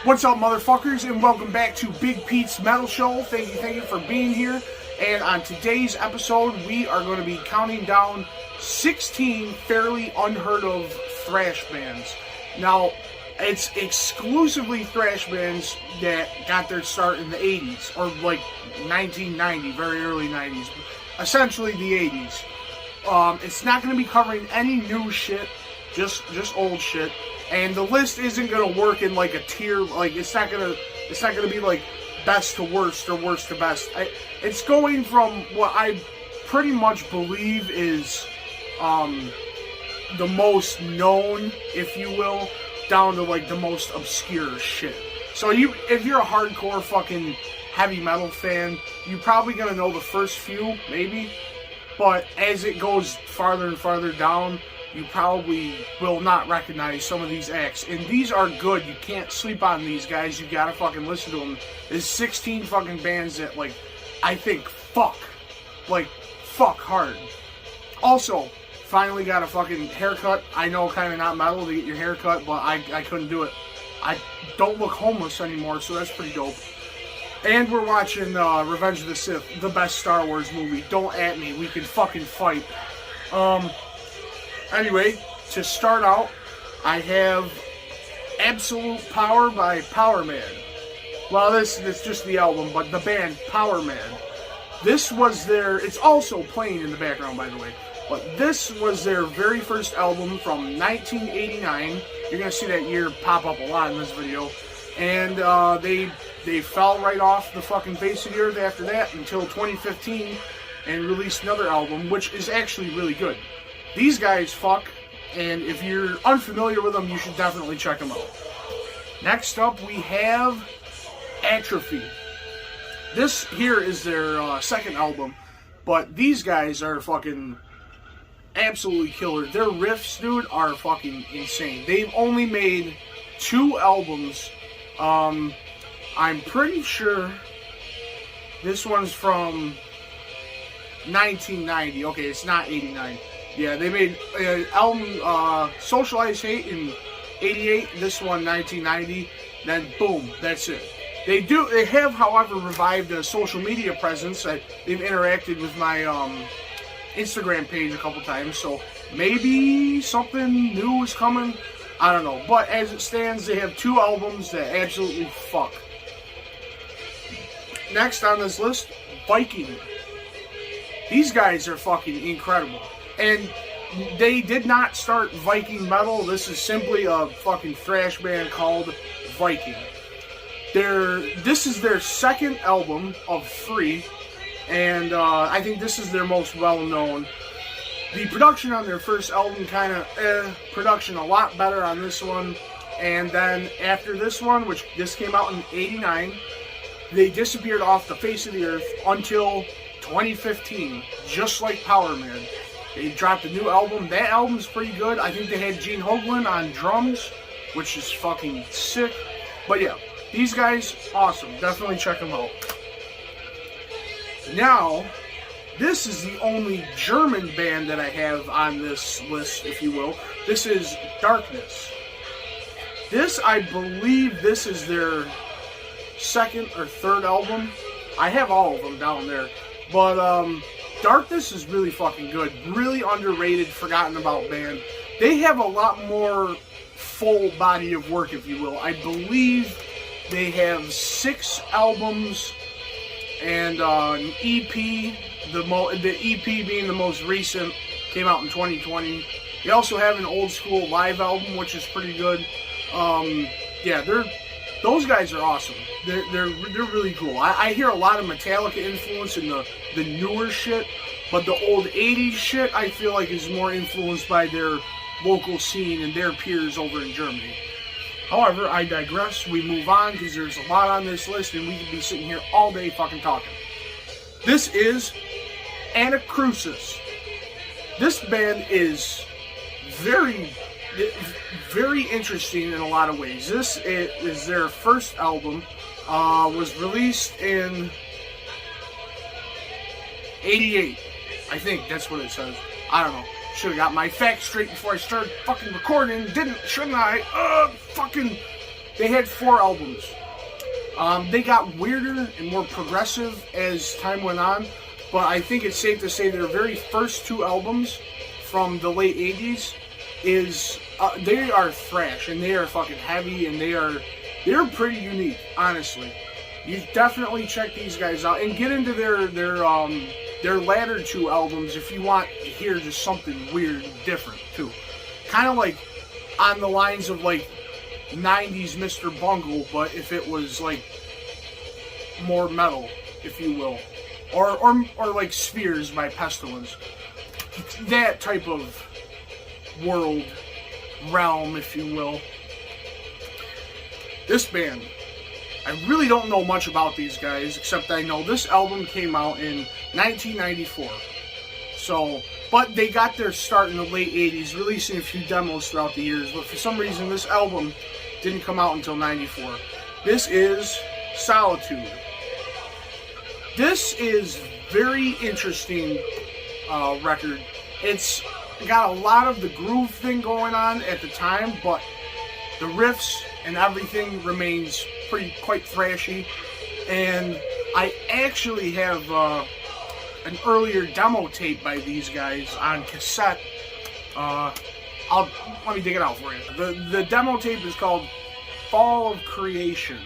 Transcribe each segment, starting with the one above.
What's up, motherfuckers, and welcome back to Big Pete's Metal Show. Thank you for being here. And on today's episode, we are going to be counting down 16 fairly unheard of thrash bands. Now, it's exclusively thrash bands that got their start in the 80s, or like 1990, very early 90s, essentially the 80s. It's not going to be covering any new shit, just old shit. And the list isn't gonna work in like a tier. Like it's not gonna be like best to worst or worst to best. It's going from what I pretty much believe is the most known, if you will, down to like the most obscure shit. So if you're a hardcore fucking heavy metal fan, you're probably gonna know the first few, maybe. But as it goes farther and farther down, you probably will not recognize some of these acts. And these are good. You can't sleep on these guys. You gotta fucking listen to them. There's 16 fucking bands that, like, I think fuck hard. Also, finally got a fucking haircut. I know kind of not metal to get your haircut, but I couldn't do it. I don't look homeless anymore, so that's pretty dope. And we're watching Revenge of the Sith, the best Star Wars movie. Don't at me. We can fucking fight. Anyway, to start out, I have Absolute Power by Power Man. Well, this is just the album, but the band Power Man. This was it's also playing in the background, by the way, but this was their very first album from 1989. You're going to see that year pop up a lot in this video. And they fell right off the fucking face of the earth after that until 2015 and released another album, which is actually really good. These guys fuck, and if you're unfamiliar with them, you should definitely check them out. Next up, we have Atrophy. This here is their second album, but these guys are fucking absolutely killer. Their riffs, dude, are fucking insane. They've only made 2 albums. I'm pretty sure this one's from 1990. Okay, it's not 89. Yeah, they made an album, Socialized Hate in 88, this one 1990, then boom, that's it. They have, however, revived a social media presence. They've interacted with my Instagram page a couple times, so maybe something new is coming. I don't know, but as it stands, they have 2 albums that absolutely fuck. Next on this list, Viking. These guys are fucking incredible. And they did not start Viking metal. This is simply a fucking thrash band called Viking. This is their second album of 3, and I think this is their most well-known. The production on their first album kind of production a lot better on this one. And then after this one, which this came out in 89, they disappeared off the face of the earth until 2015, just like Power Man. They dropped a new album. That album's pretty good. I think they had Gene Hoglan on drums, which is fucking sick. But yeah, these guys, awesome. Definitely check them out. Now, this is the only German band that I have on this list, if you will. This is Darkness. I believe this is their second or third album. I have all of them down there. But, Darkness is really fucking good. Really underrated, forgotten about band. They have a lot more full body of work, if you will. I believe they have 6 albums and an EP. The EP being the most recent, came out in 2020. They also have an old school live album, which is pretty good. Yeah, those guys are awesome. They're really cool. I hear a lot of Metallica influence in the newer shit, but the old 80s shit I feel like is more influenced by their local scene and their peers over in Germany. However, I digress. We move on because there's a lot on this list and we could be sitting here all day fucking talking. This is Anacrusis. This band is very interesting in a lot of ways. This is their first album. Was released in 88. I think that's what it says. I don't know. Should have got my facts straight before I started fucking recording. Didn't, shouldn't I? Fucking they had 4 albums. They got weirder and more progressive as time went on, but I think it's safe to say their very first 2 albums from the late 80s they are thrash, and they are fucking heavy, and they're pretty unique, honestly. You definitely check these guys out and get into their latter 2 albums if you want to hear just something weird and different too. Kind of like on the lines of like 90s Mr. Bungle, but if it was like more metal, if you will, or like Spheres by Pestilence, that type of world realm, if you will. This band, I really don't know much about these guys, except I know this album came out in 1994. So, but they got their start in the late 80s, releasing a few demos throughout the years, but for some reason this album didn't come out until 94. This is Solitude. This is very interesting record. It's got a lot of the groove thing going on at the time, but the riffs and everything remains quite thrashy. And I actually have an earlier demo tape by these guys on cassette. Let me dig it out for you. The demo tape is called Fall of Creation.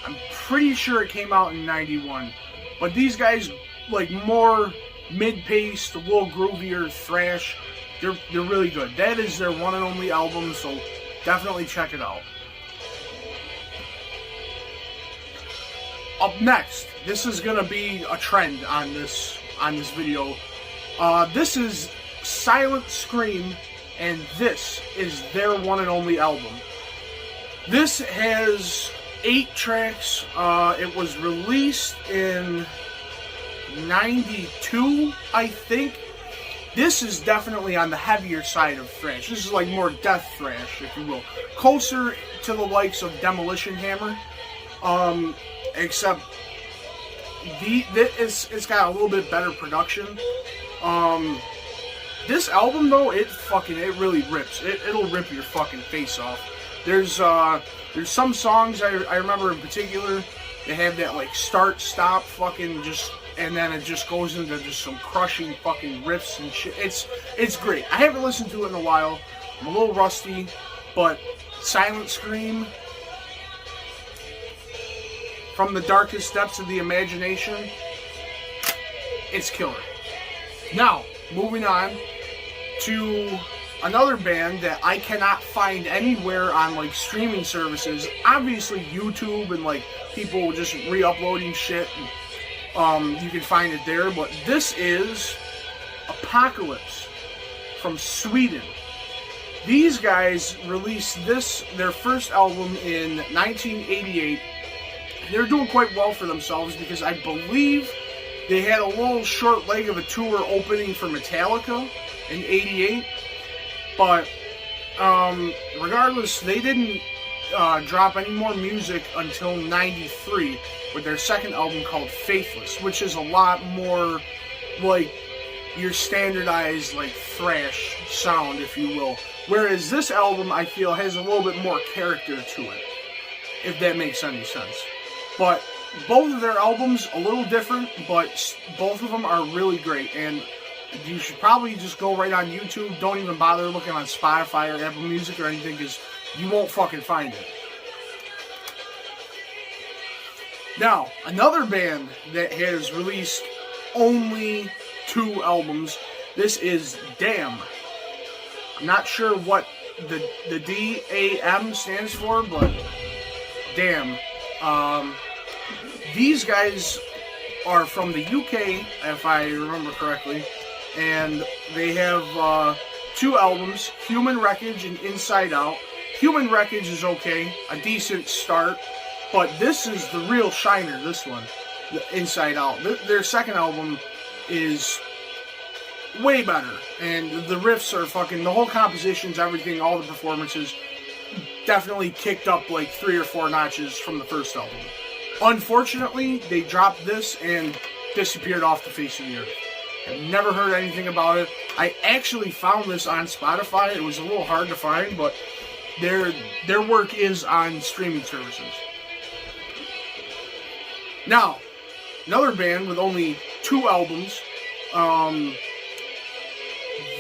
I'm pretty sure it came out in 91. But these guys, like, more mid-paced, a little groovier thrash. They're really good. That is their one and only album, so definitely check it out. Up next, this is gonna be a trend on this video. This is Silent Scream, and this is their one and only album. This has 8 tracks. It was released in 92, I think. This is definitely on the heavier side of thrash. This is like more death thrash, if you will. Closer to the likes of Demolition Hammer. Except it's got a little bit better production. This album though, it really rips. It'll rip your fucking face off. There's some songs I remember in particular. They have that like start stop fucking just, and then it just goes into just some crushing fucking riffs and shit. It's great. I haven't listened to it in a while. I'm a little rusty, but Silent Scream, from the darkest depths of the imagination, it's killer. Now, moving on to another band that I cannot find anywhere on like streaming services. Obviously YouTube and like people just re-uploading shit, and you can find it there, but this is Apocalypse from Sweden. These guys released their first album in 1988. They're doing quite well for themselves because I believe they had a little short leg of a tour opening for Metallica in 88. But regardless, they didn't drop any more music until 93 with their second album called Faithless, which is a lot more like your standardized like thrash sound, if you will. Whereas this album, I feel, has a little bit more character to it, if that makes any sense. But both of their albums, a little different, but both of them are really great. And you should probably just go right on YouTube. Don't even bother looking on Spotify or Apple Music or anything, because you won't fucking find it. Now, another band that has released only 2 albums, this is Damn. I'm not sure what the D-A-M stands for, but Damn. These guys are from the UK, if I remember correctly, and they have 2 albums, Human Wreckage and Inside Out. Human Wreckage is okay, a decent start, but this is the real shiner, this one, Inside Out. Their second album is way better, and the riffs are fucking, the whole compositions, everything, all the performances, definitely kicked up like 3 or 4 notches from the first album. Unfortunately, they dropped this and disappeared off the face of the earth. I've never heard anything about it. I actually found this on Spotify. It was a little hard to find, but their work is on streaming services. Now, another band with only 2 albums.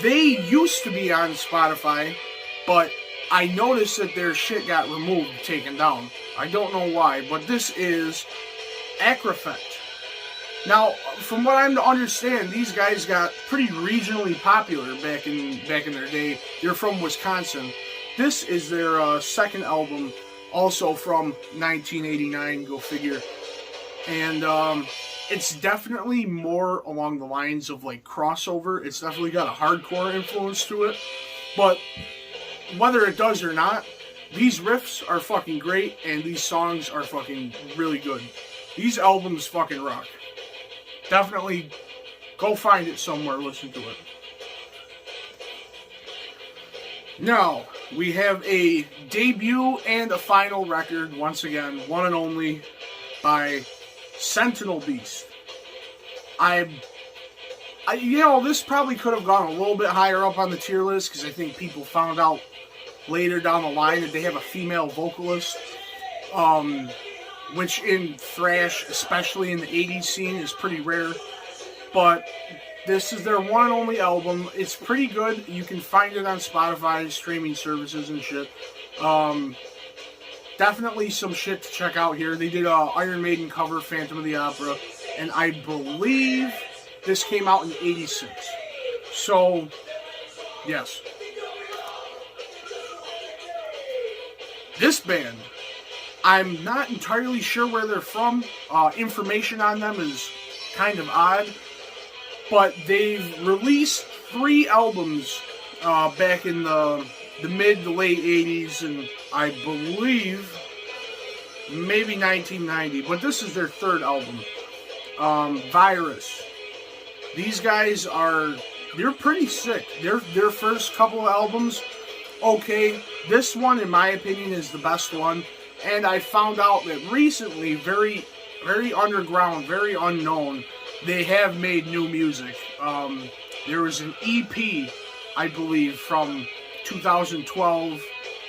They used to be on Spotify, but I noticed that their shit got removed, taken down. I don't know why, but this is Acrofect. Now, from what I'm to understand, these guys got pretty regionally popular back in their day. They're from Wisconsin. This is their second album, also from 1989, go figure. And it's definitely more along the lines of like crossover. It's definitely got a hardcore influence to it. But whether it does or not, these riffs are fucking great, and these songs are fucking really good. These albums fucking rock. Definitely go find it somewhere, listen to it. Now, we have a debut and a final record, once again, one and only, by Sentinel Beast. This probably could have gone a little bit higher up on the tier list, because I think people found out later down the line that they have a female vocalist, which in thrash, especially in the 80s scene, is pretty rare. But this is their one and only album. It's pretty good. You can find it on Spotify, streaming services and shit. Definitely some shit to check out here. They did a Iron Maiden cover, Phantom of the Opera, and I believe this came out in 86. So, yes. This band, I'm not entirely sure where they're from. Information on them is kind of odd. But they've released 3 albums back in the mid to late 80s, and I believe maybe 1990. But this is their 3rd album, Virus. These guys they're pretty sick. Their first couple of albums, okay. This one, in my opinion, is the best one. And I found out that recently, very, very underground, very unknown, they have made new music. There was an EP, I believe, from 2012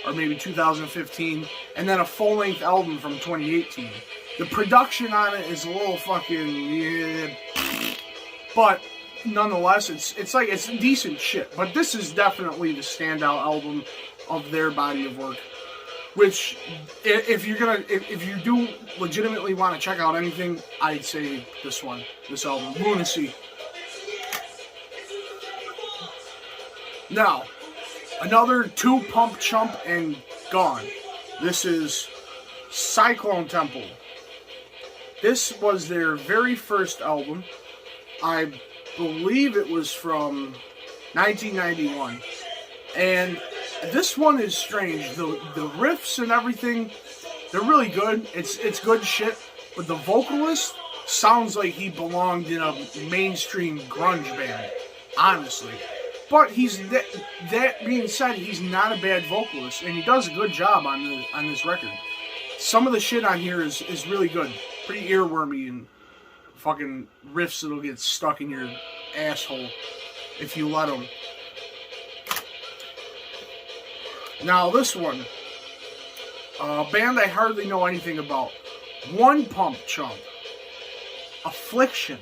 or maybe 2015, and then a full-length album from 2018. The production on it is a little fucking, but nonetheless, it's decent shit. But this is definitely the standout album of their body of work. Which, if you do legitimately want to check out anything, I'd say this album, Lunacy. Now, another 2 pump chump and gone. This is Cyclone Temple. This was their very first album. I believe it was from 1991. And this one is strange. The riffs and everything, they're really good. It's good shit. But the vocalist sounds like he belonged in a mainstream grunge band, honestly. But that being said, he's not a bad vocalist, and he does a good job on this record. Some of the shit on here is really good. Pretty earwormy and fucking riffs that'll get stuck in your asshole if you let them. Now this one, a band I hardly know anything about. One Pump Chump, Affliction.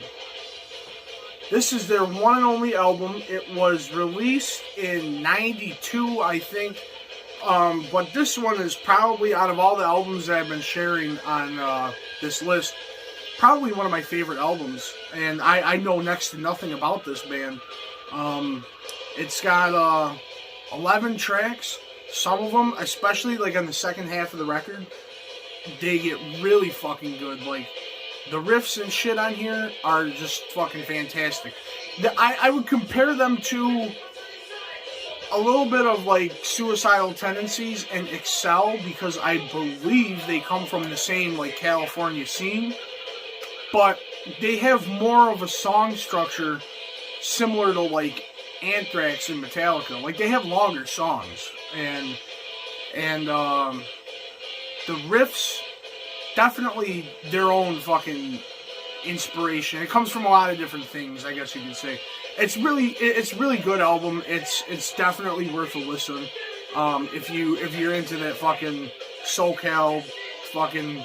This is their one and only album. It was released in 92, I think. But this one is probably, out of all the albums that I've been sharing on this list, probably one of my favorite albums. And I know next to nothing about this band. It's got 11 tracks. Some of them, especially like on the second half of the record, they get really fucking good. Like, the riffs and shit on here are just fucking fantastic. I would compare them to a little bit of like Suicidal Tendencies and Excel, because I believe they come from the same like California scene, but they have more of a song structure similar to like Anthrax and Metallica. Like, they have longer songs, and the riffs, definitely their own fucking inspiration. It comes from a lot of different things, I guess you could say. It's really good album. It's definitely worth a listen. If you're into that fucking SoCal fucking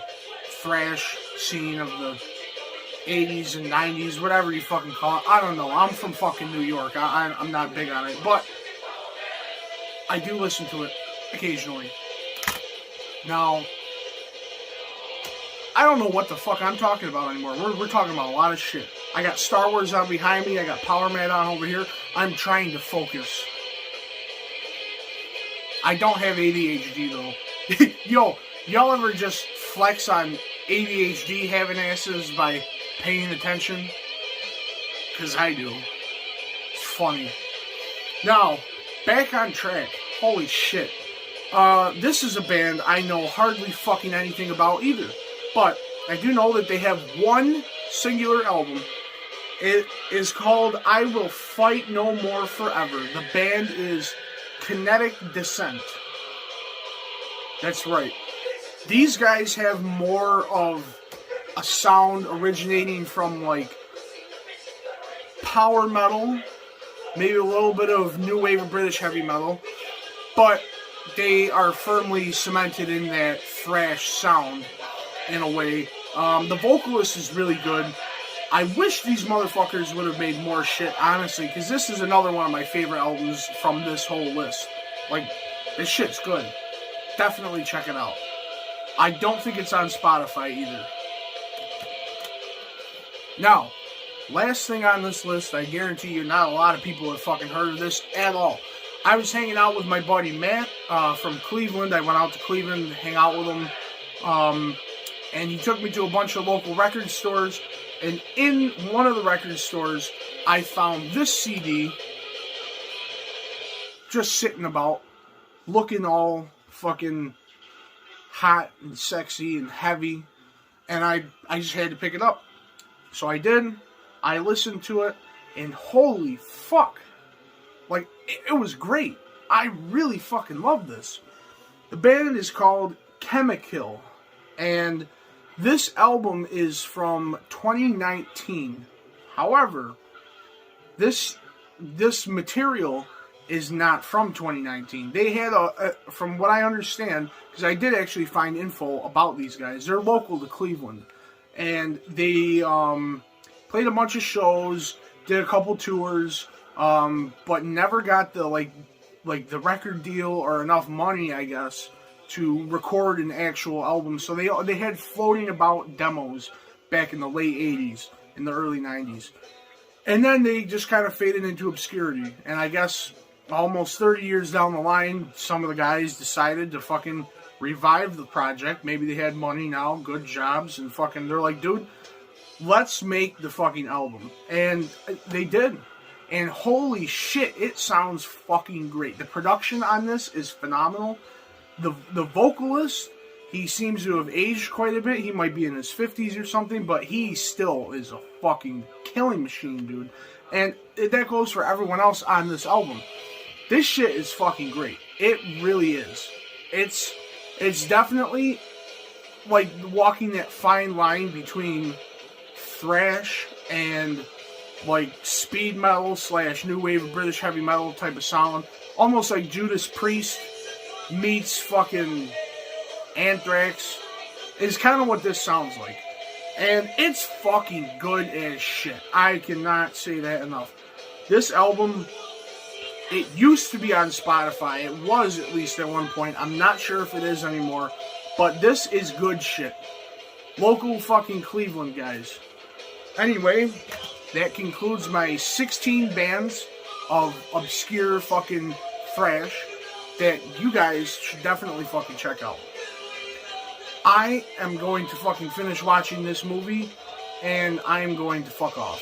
thrash scene of the 80s and 90s, whatever you fucking call it. I don't know. I'm from fucking New York. I'm not big on it, but I do listen to it occasionally. Now, I don't know what the fuck I'm talking about anymore. We're talking about a lot of shit. I got Star Wars on behind me. I got Power Man on over here. I'm trying to focus. I don't have ADHD though. Yo, y'all ever just flex on ADHD having asses by paying attention? Because I do. It's funny. Now, back on track. Holy shit. This is a band I know hardly fucking anything about either. But I do know that they have one singular album. It is called I Will Fight No More Forever. The band is Kinetic Descent. That's right. These guys have more of a sound originating from like power metal, maybe a little bit of new wave of British heavy metal, but they are firmly cemented in that thrash sound in a way. The vocalist is really good. I wish these motherfuckers would have made more shit, honestly, because this is another one of my favorite albums from this whole list. Like, this shit's good. Definitely check it out. I don't think it's on Spotify either. Now, last thing on this list, I guarantee you not a lot of people have fucking heard of this at all. I was hanging out with my buddy Matt from Cleveland. I went out to Cleveland to hang out with him. And he took me to a bunch of local record stores. And in one of the record stores, I found this CD just sitting about, looking all fucking hot and sexy and heavy. And I just had to pick it up. So I did. I listened to it. And holy fuck. Like, it was great. I really fucking love this. The band is called Chemical. And this album is from 2019. However, this material is not from 2019. They had from what I understand, because I did actually find info about these guys. They're local to Cleveland, and they played a bunch of shows, did a couple tours, but never got the like the record deal or enough money, I guess, to record an actual album. So they had floating about demos back in the late 80s, in the early 90s. And then they just kind of faded into obscurity. And I guess almost 30 years down the line, some of the guys decided to fucking revive the project. Maybe they had money now, good jobs, and fucking they're like, dude, let's make the fucking album. And they did. And holy shit, it sounds fucking great. The production on this is phenomenal. The vocalist, he seems to have aged quite a bit. He might be in his 50s or something, but he still is a fucking killing machine, dude. And that goes for everyone else on this album. This shit is fucking great. It really is. It's definitely like walking that fine line between thrash and like speed metal / new wave of British heavy metal type of sound. Almost like Judas Priest meets fucking Anthrax is kind of what this sounds like. And it's fucking good as shit. I cannot say that enough. This album, it used to be on Spotify. It was, at least at one point. I'm not sure if it is anymore. But this is good shit. Local fucking Cleveland guys. Anyway, that concludes my 16 bands of obscure fucking thrash that you guys should definitely fucking check out. I am going to fucking finish watching this movie, and I am going to fuck off.